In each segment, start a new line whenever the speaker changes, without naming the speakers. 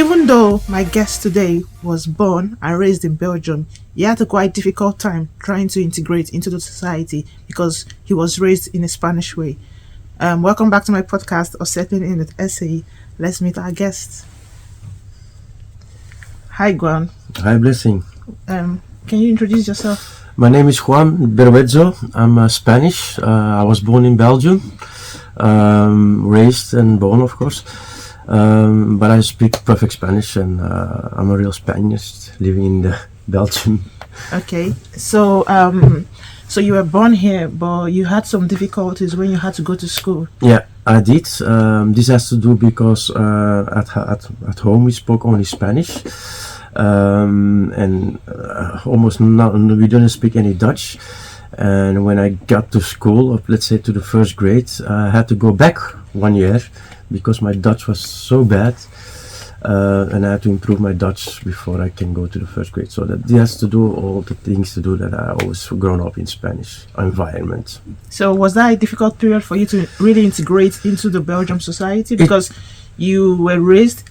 Even though my guest today was born and raised in Belgium, he had a quite difficult time trying to integrate into the society because he was raised in a Spanish way. Welcome back to my podcast of Settling In with SAE. Let's meet our guest. Hi, Juan.
Hi, Blessing.
Can you introduce yourself?
My name is Juan Berruezo. I'm Spanish. I was born in Belgium, raised and born, of course. But I speak perfect Spanish, and I'm a real Spaniard living in Belgium.
Okay, so you were born here, but you had some difficulties when you had to go to school.
Yeah, I did. This has to do because at home we spoke only Spanish, and almost not. We didn't speak any Dutch. And when I got to school, let's say to the first grade, I had to go back 1 year because my Dutch was so bad, and I had to improve my Dutch before I can go to the first grade. So that has to do all the things to do that I always grown up in Spanish environment.
So was that a difficult period for you to really integrate into the Belgium society? Because you were raised,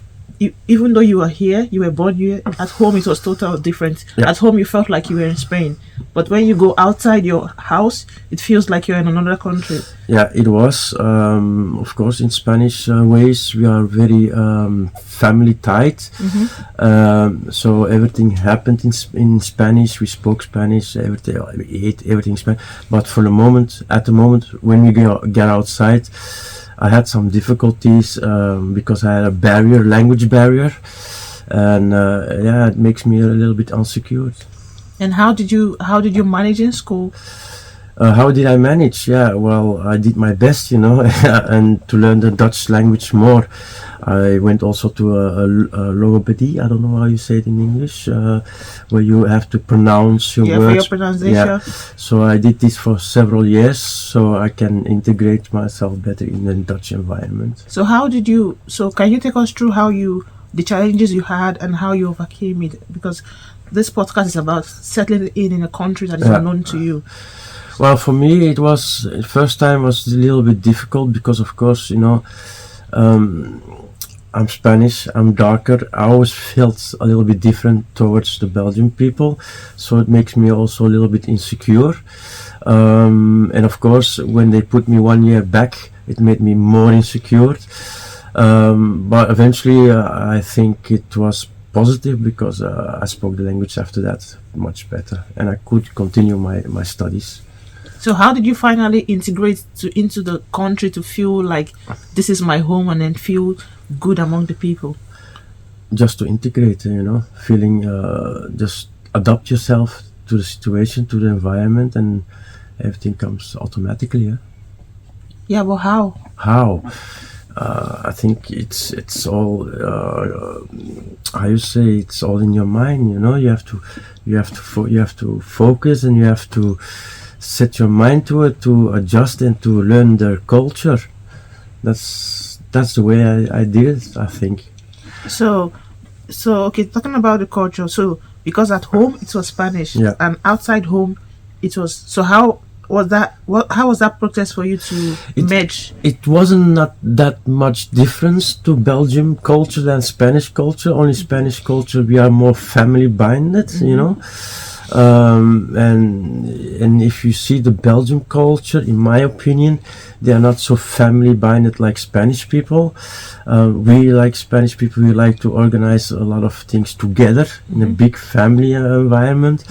even though you were here, you were born here, at home it was totally different.
Yeah.
At home you felt like you were in Spain. But when you go outside your house, it feels like you're in another country.
Yeah, it was. Of course, in Spanish ways, we are very family tied. So everything happened in Spanish. We spoke Spanish. Everything, we ate everything Spanish. But at the moment when we get outside, I had some difficulties because I had a language barrier, and it makes me a little bit insecure.
And how did you manage in school?
How did I manage? Yeah, well, I did my best, and to learn the Dutch language more. I went also to a logopedy. I don't know how you say it in English, where you have to pronounce your words.
For your pronunciation.
Yeah. So I did this for several years, so I can integrate myself better in the Dutch environment.
So can you take us through the challenges you had and how you overcame it? Because this podcast is about settling in a country that is unknown to you.
Well, for me, the first time was a little bit difficult because, of course, I'm Spanish, I'm darker. I always felt a little bit different towards the Belgian people, so it makes me also a little bit insecure. And of course, when they put me 1 year back, it made me more insecure. But eventually, I think it was positive because I spoke the language after that much better, and I could continue my studies.
So how did you finally integrate into the country to feel like this is my home and then feel good among the people?
Just to integrate, feeling, just adapt yourself to the situation, to the environment, and everything comes automatically. Yeah.
Yeah, but how?
How? I think it's all how you say, it's all in your mind. You have to focus, and you have to set your mind to it, to adjust and to learn their culture. That's the way I did it, I think.
So okay, talking about the culture. So because at home it was Spanish, and outside home it was. So how was that? How was that process for you to merge?
It wasn't not that much difference to Belgium culture than Spanish culture. Only Spanish culture, we are more family binded, and if you see the Belgian culture, in my opinion, they are not so family binded like Spanish people. We, like Spanish people, we like to organize a lot of things together in a big family environment.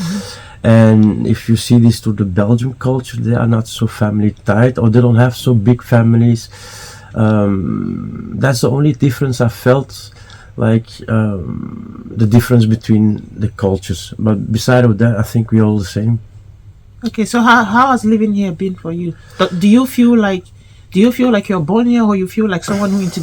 And if you see this to the Belgian culture, they are not so family tied, or they don't have so big families. That's the only difference I felt, like the difference between the cultures. But beside of that, I think we're all the same.
Okay, so how has living here been for you? Do you feel like you're born here, or you feel like someone who had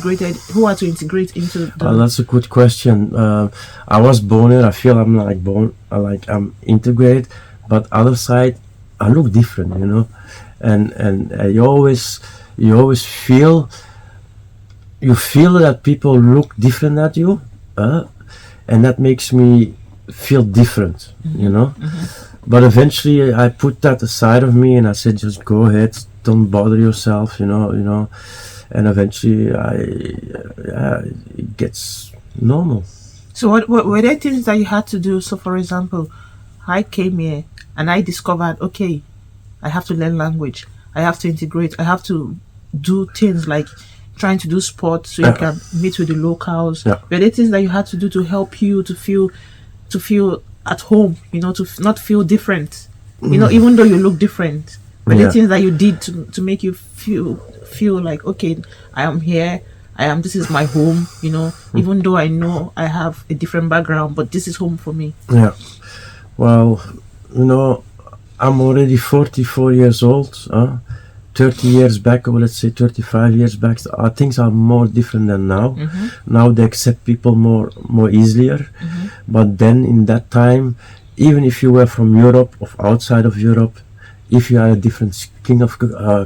to integrate into the...
That's a good question. I was born here. I feel I'm like born, I'm integrated, but other side, I look different, and you always feel that people look different at you, and that makes me feel different, But eventually I put that aside of me, and I said, just go ahead, don't bother yourself, and eventually it gets normal.
So what were there things that you had to do? So for example, I came here and I discovered, okay, I have to learn language. I have to integrate. I have to do things like trying to do sports so you can meet with the locals.
Yeah.
Were there things that you had to do to help you to feel at home? To not feel different. Even though you look different. Were there things that you did to make you feel like, okay, I am here. This is my home. Even though I know I have a different background, but this is home for me.
Yeah. Well, I'm already 44 years old. 30 years back, or let's say 35 years back, things are more different than now. Now they accept people more easier. But then in that time, even if you were from Europe or outside of Europe, if you had a different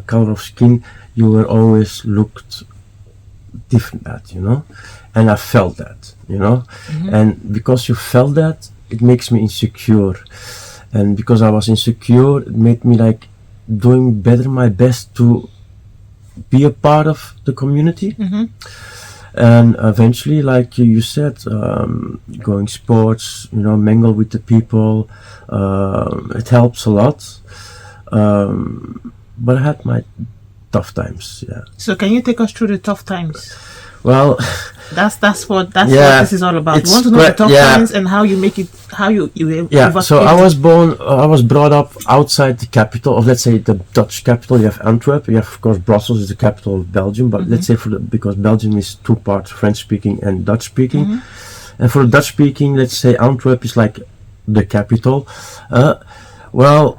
color of skin, you were always looked different at, and I felt that, and because you felt that, it makes me insecure, and because I was insecure, it made me like doing better my best to be a part of the community. And eventually, like you said, going sports, mingle with the people, it helps a lot, but I had my tough times. Yeah.
So can you take us through the tough times?
Well,
that's what this is all about. We want to know the tough times and how you make it, how you
So I was brought up outside the capital of, let's say, the Dutch capital. You have Antwerp. You have, of course, Brussels is the capital of Belgium. But let's say because Belgium is two parts, French speaking and Dutch speaking. And for Dutch speaking, let's say Antwerp is like the capital. Well,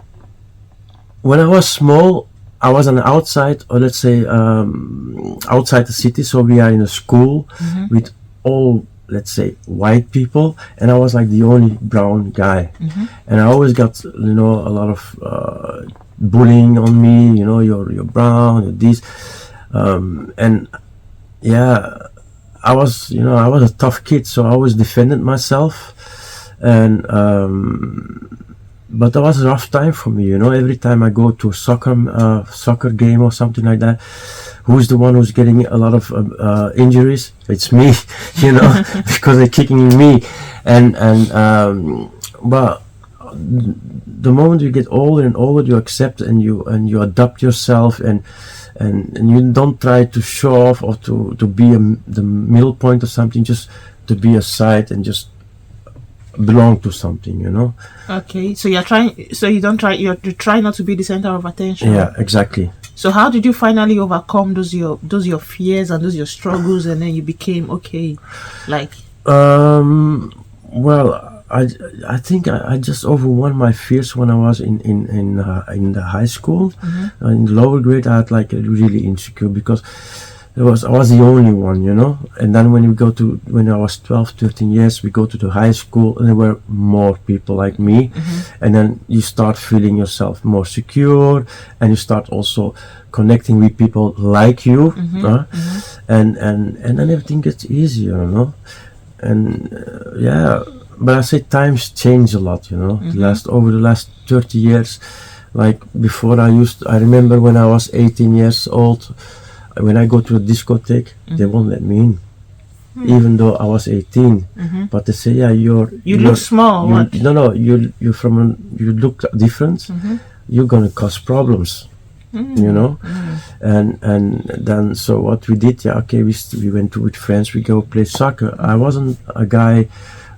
when I was small, I was on the outside, or let's say outside the city. So we are in a school with all, let's say, white people, and I was like the only brown guy. And I always got, a lot of bullying on me. You're brown, you're this, and yeah, I was a tough kid, so I always defended myself, and but that was a rough time for me, every time I go to a soccer game or something like that, who's the one who's getting a lot of injuries? It's me, because they're kicking me, and but the moment you get older and older, you accept and you adapt yourself, and you don't try to show off or to be the middle point or something, just to be a side and just belong to something,
Okay, so you try not to be the center of attention.
Yeah, exactly.
So how did you finally overcome those your fears and those your struggles, and then you became okay, like?
Well, I think I just overwon my fears when I was in the high school. In the lower grade, I had like really insecure because I was the only one, and then when I was 12, 13 years, we go to the high school, and there were more people like me, and then you start feeling yourself more secure, and you start also connecting with people like you, and then everything gets easier, and but I say times change a lot, over the last 30 years, like before I remember when I was 18 years old. When I go to a discotheque, they won't let me in, even though I was 18. But they say, "Yeah, you
look small."
You look different. You're gonna cause problems, And then so what we did, we went with friends. We go play soccer. I wasn't a guy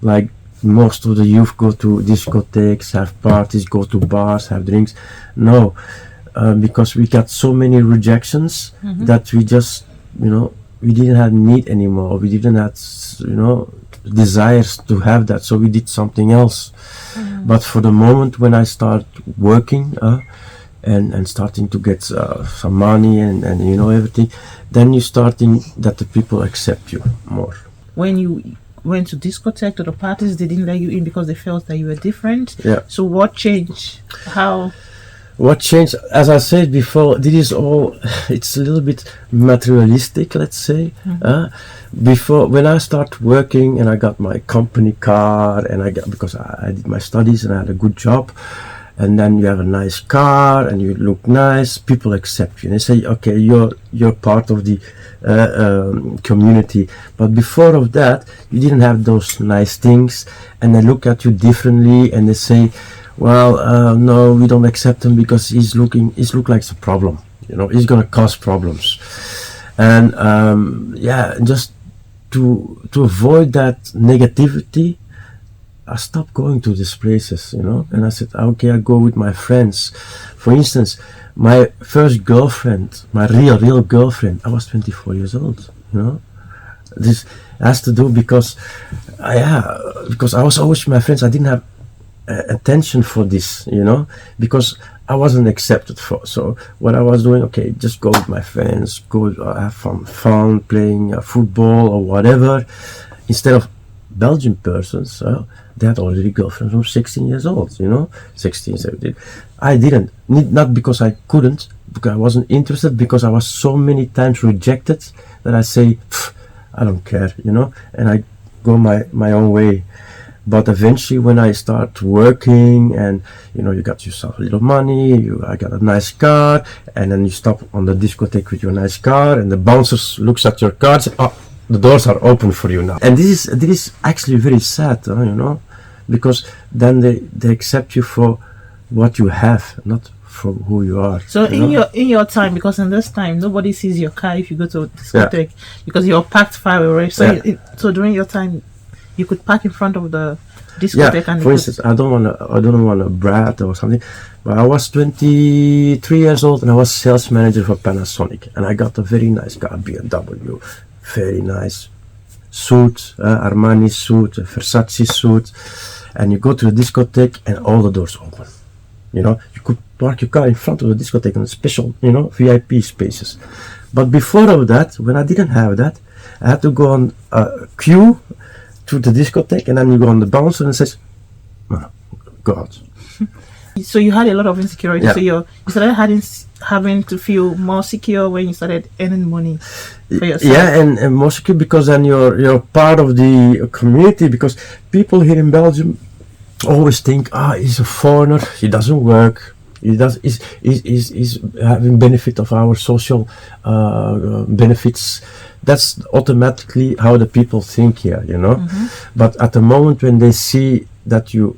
like most of the youth go to discotheques, have parties, go to bars, have drinks. No. Because we got so many rejections that we just, we didn't have need anymore. We didn't have, desires to have that. So we did something else. But for the moment when I start working and starting to get some money and everything, then you're starting that the people accept you more.
When you went to discotheque, to the parties, they didn't let you in because they felt that you were different.
Yeah.
So what changed? How?
What changed, as I said before, it's a little bit materialistic, let's say. Before, when I started working and I got my company car, and because I did my studies and I had a good job, and then you have a nice car and you look nice, people accept you. And they say, okay, you're part of the community. But before of that, you didn't have those nice things, and they look at you differently, and they say, well, no, we don't accept him because he's look like a problem. He's gonna cause problems. And just to avoid that negativity, I stopped going to these places, and I said, okay, I go with my friends. For instance, my first girlfriend, my real girlfriend, I was 24 years old, This has to do because I was always with my friends. I didn't have attention for this, because I wasn't accepted for. So what I was doing, okay, just go with my friends, go have fun playing football or whatever, instead of Belgian persons. They had already girlfriends from 16 years old, 16, 17. I didn't, not because I couldn't, because I wasn't interested, because I was so many times rejected that I say, I don't care, and I go my own way. But eventually, when I start working, and you got yourself a little money, I got a nice car, and then you stop on the discotheque with your nice car, and the bouncers looks at your car and say, "Oh, the doors are open for you now." And this is actually very sad, because then they accept you for what you have, not for who you are.
So in your time, because in this time nobody sees your car if you go to a discotheque, because you're parked far away. So so during your time, you could park in front of the discotheque. And
for instance, I don't want to brag or something, but I was 23 years old and I was sales manager for Panasonic, and I got a very nice car, BMW, very nice suit, Armani suit, Versace suit, and you go to the discotheque and all the doors open. You could park your car in front of the discotheque in special, VIP spaces. But before of that, when I didn't have that, I had to go on a queue to the discotheque, and then you go on the bouncer and says, "Oh, God."
So you had a lot of insecurity. So you started having to feel more secure when you started earning money for yourself.
Yeah, and more secure because then you're part of the community. Because people here in Belgium always think, he's a foreigner, he doesn't work, he's having benefit of our social benefits. That's automatically how the people think here,
Mm-hmm.
But at the moment when they see that you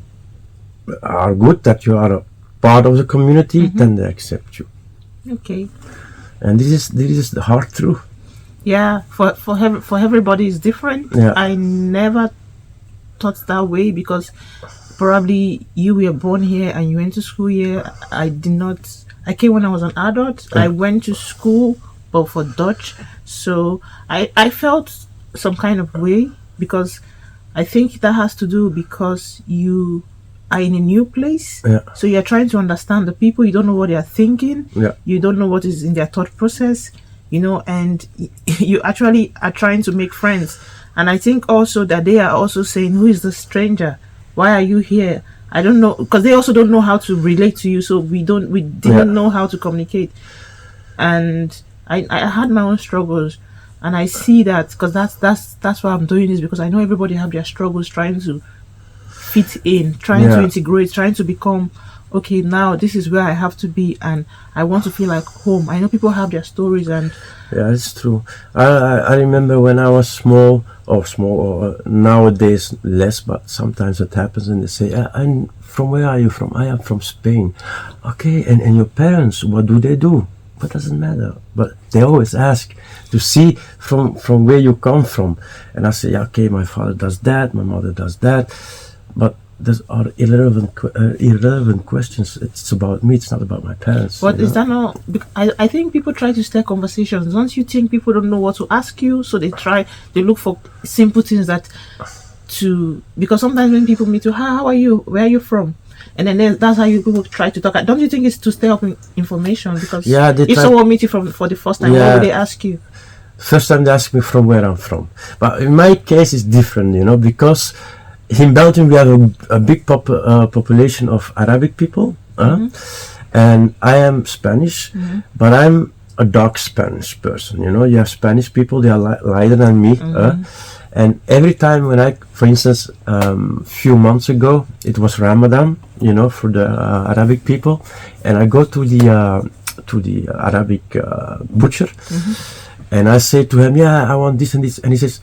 are good, that you are a part of the community, then they accept you.
Okay.
And this is the hard truth.
Yeah, for everybody is different.
Yeah.
I never thought that way, because probably you were born here and you went to school here. I did not. I came when I was an adult. I went to school, but for Dutch. So I felt some kind of way, because I think that has to do because you are in a new place.
Yeah.
So you're trying to understand the people. You don't know what they are thinking.
Yeah.
You don't know what is in their thought process, and you actually are trying to make friends. And I think also that they are also saying, who is the stranger? Why are you here? I don't know, because they also don't know how to relate to you. So we didn't know how to communicate. And I had my own struggles, and I see that, because that's why I'm doing this, because I know everybody have their struggles trying to fit in, trying to integrate, trying to become, okay, now this is where I have to be, and I want to feel like home. I know people have their stories, and
yeah, it's true. I remember when I was small, or nowadays less, but sometimes it happens, and they say, "I'm from where are you from?" "I am from Spain." "Okay, and your parents, what do they do?" But doesn't matter. But they always ask to see from where you come from, and I say, "Okay, my father does that, my mother does that," but those are irrelevant questions. It's about me. It's not about my parents.
But is that not? I think people try to start conversations. Don't you think people don't know what to ask you, so they look for simple things because sometimes when people meet you, how are you? Where are you from? And then that's how people try to talk. Don't you think it's to stir up information? Because if someone meets you for the first time, what would they ask you?
First time they ask me from where I'm from. But in my case, it's different, because in Belgium we have a big population of Arabic people, and I am Spanish, but I'm a dark Spanish person. You have Spanish people, they are lighter than me, And every time when for instance, few months ago, it was Ramadan, for the Arabic people, and I go to the Arabic butcher, and I say to him, yeah, I want this and this, and he says,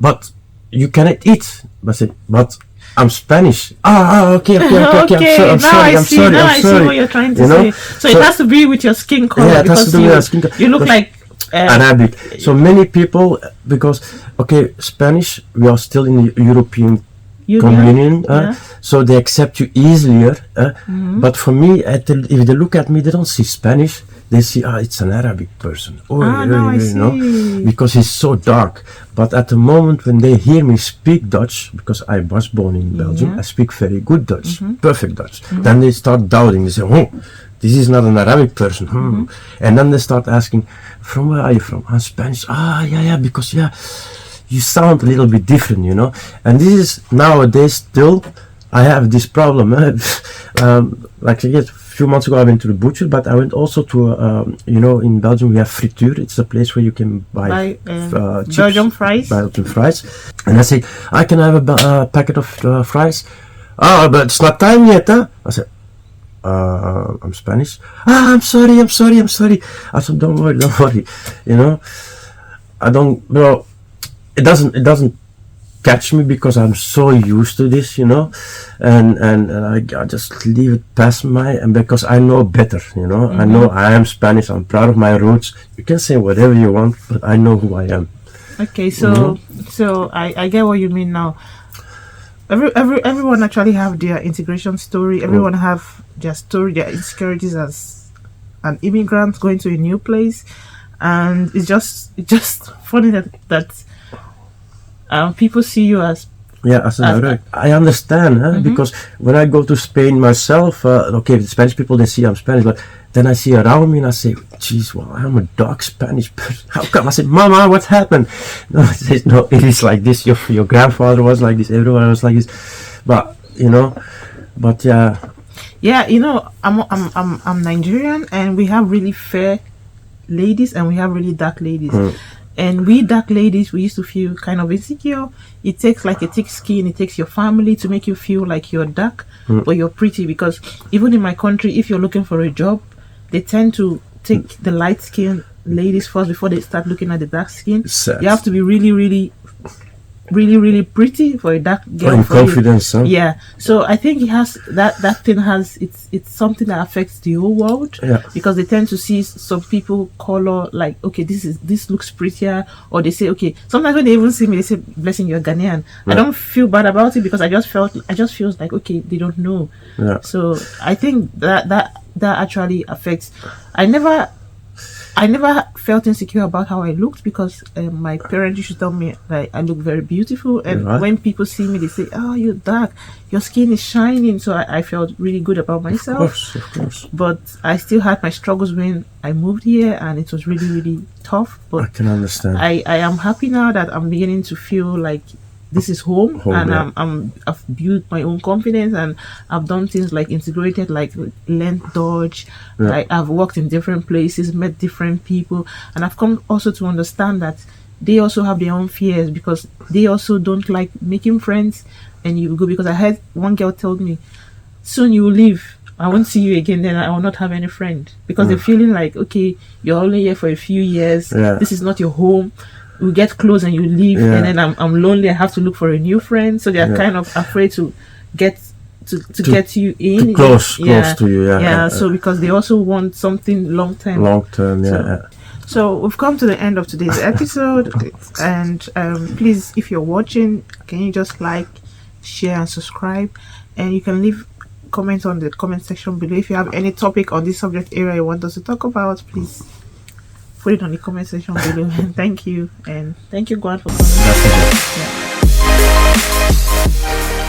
but you cannot eat. I said, but I'm Spanish. Okay.
Okay,
I'm sorry.
I see what you're trying to say. So it has to be with your skin color.
Yeah, it has to do with your skin color.
You look like
Arabic. So many people, because Spanish, we are still in the European Communion, so they accept you easier. But for me, if they look at me, they don't see Spanish. They see, it's an Arabic person.
I see.
Because he's so dark. But at the moment when they hear me speak Dutch, because I was born in Belgium, I speak very good Dutch, perfect Dutch. Then they start doubting. They say, oh, this is not an Arabic person. And then they start asking, from where are you from? I'm Spanish. Yeah, because you sound a little bit different, And this is nowadays still, I have this problem. Like I said, a few months ago I went to the butcher, but I went also to, in Belgium we have frituur. It's a place where you can buy chips,
Belgian fries.
Belgian fries. And I said, I can have a packet of fries. But it's not time yet, huh? I said, I'm Spanish. I'm sorry. I said, don't worry. It doesn't catch me because I'm so used to this, and I just leave it pass and because I know better, I know I am Spanish. I'm proud of my roots. You can say whatever you want, but I know who I am.
Okay, so I get what you mean now. Everyone actually have their integration story. Everyone have their story, their insecurities as an immigrant going to a new place, and it's just funny that people see you as I understand, because when I go to Spain myself, the Spanish people, they see I'm Spanish, but then I see around me and I say, geez, well, I'm a dark Spanish person. How come? I said, Mama, what happened? No, it says, no, it is like this. Your grandfather was like this. Everyone was like this. But I'm Nigerian, and we have really fair ladies and we have really dark ladies. And we dark ladies, we used to feel kind of insecure. It takes like a thick skin, it takes your family to make you feel like you're dark, but you're pretty. Because even in my country, if you're looking for a job, they tend to take the light skin ladies first before they start looking at the dark skin. You have to be really, really, really, really pretty for a dark girl.
And confidence, huh?
Yeah. So I think it has that thing has it's something that affects the whole world.
Yeah.
Because they tend to see some people color like, okay, this looks prettier, or they say, okay, sometimes when they even see me they say, blessing, you're Ghanaian. I don't feel bad about it because I just feels like, okay, they don't know.
Yeah.
So I think that actually affects. I never felt insecure about how I looked because my parents used to tell me that I look very beautiful, and when people see me they say, oh, you're dark, your skin is shining. So I felt really good about myself.
Of course.
But I still had my struggles when I moved here, and it was really, really tough. But
I can understand.
I am happy now that I'm beginning to feel like this is home, and I've built my own confidence, and I've done things like integrated, like learned Dutch. Like I've worked in different places, met different people, and I've come also to understand that they also have their own fears because they also don't like making friends. And you go, because I heard one girl told me, soon you will leave, I won't see you again, then I will not have any friend, because they're feeling like, okay, you're only here for a few years, this is not your home. We get close and you leave, and then I'm lonely. I have to look for a new friend. So they're kind of afraid to get get you in,
close to you.
So because they also want something long term. So we've come to the end of today's episode, and please, if you're watching, can you just like, share, and subscribe, and you can leave comments on the comment section below. If you have any topic on this subject area you want us to talk about, please put it on the comment section below. And thank you, Juan, for coming.